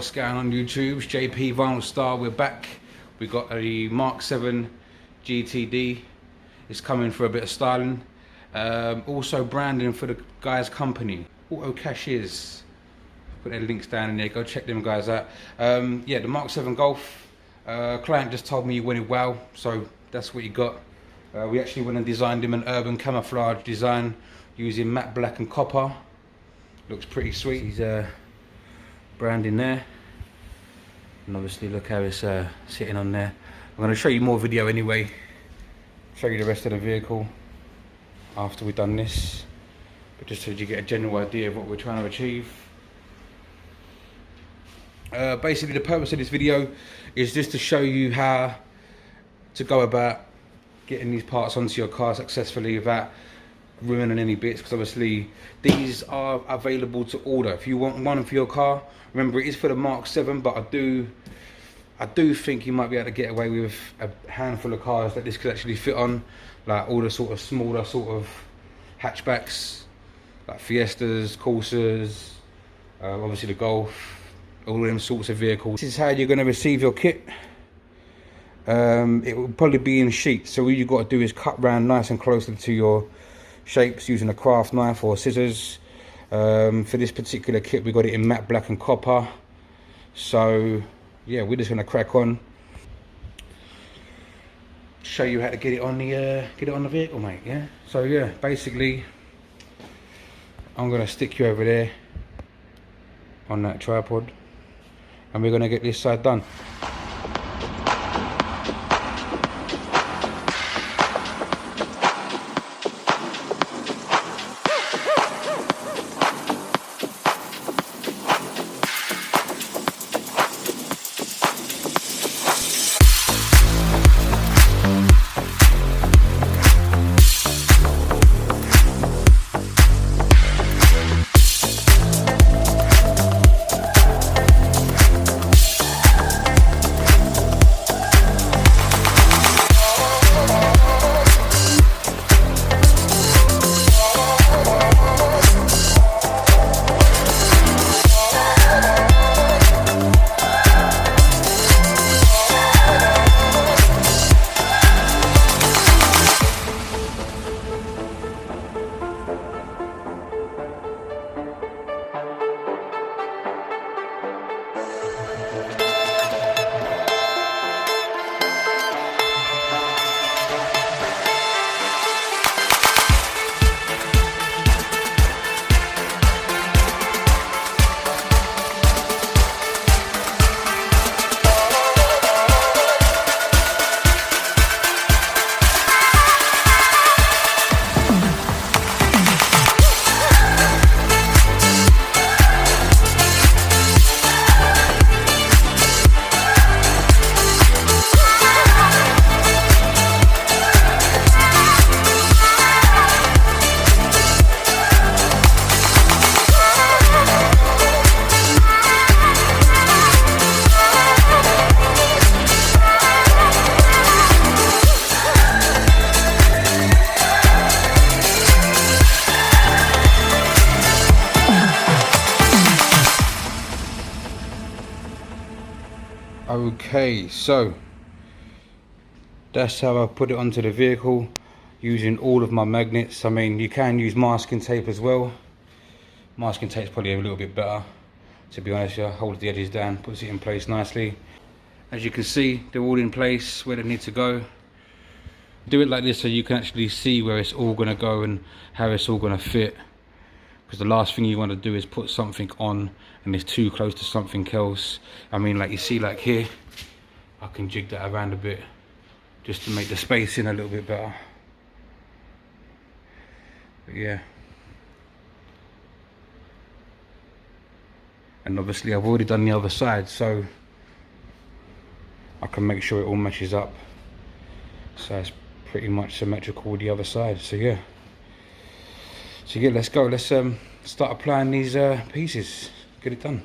What's going on YouTube? It's JP Vinyl Style. We're back. We got a mk7 GTD. It's coming for a bit of styling. Also branding for the guys' company, Auto Cashiers. Put their links down in there. Go check them guys out. Yeah, the mk7 Golf. Client just told me he wanted well, so that's what he got. We actually went and designed him an urban camouflage design using matte black and copper. Looks pretty sweet. He's branding there, and obviously look how it's sitting on there. I'm going to show you more video anyway, show you the rest of the vehicle after we've done this, but just so you get a general idea of what we're trying to achieve. Basically the purpose of this video is just to show you how to go about getting these parts onto your car successfully without ruining any bits, because obviously these are available to order. If you want one for your car, remember it is for the mk7, but I do think you might be able to get away with a handful of cars that this could actually fit on, like all the sort of smaller sort of hatchbacks, like Fiestas, Corsas, obviously the Golf, all them sorts of vehicles. This is how you're going to receive your kit. It will probably be in sheets, so all you've got to do is cut round nice and closely to your shapes using a craft knife or scissors. For this particular kit we got it in matte black and copper, so yeah, we're just going to crack on, show you how to get it on the vehicle, mate. Yeah, so yeah, basically I'm going to stick you over there on that tripod and we're going to get this side done. Okay, so that's how I put it onto the vehicle using all of my magnets. I mean, you can use masking tape as well. Masking tape's probably a little bit better, to be honest. Holds the edges down, puts it in place nicely. As you can see, they're all in place where they need to go. Do it like this so you can actually see where it's all going to go and how it's all going to fit, because the last thing you want to do is put something on and it's too close to something else. I mean, like you see, like here, I can jig that around a bit just to make the spacing a little bit better. But yeah, and obviously I've already done the other side, so I can make sure it all matches up, so it's pretty much symmetrical with the other side. So yeah, let's go. Let's start applying these pieces, get it done.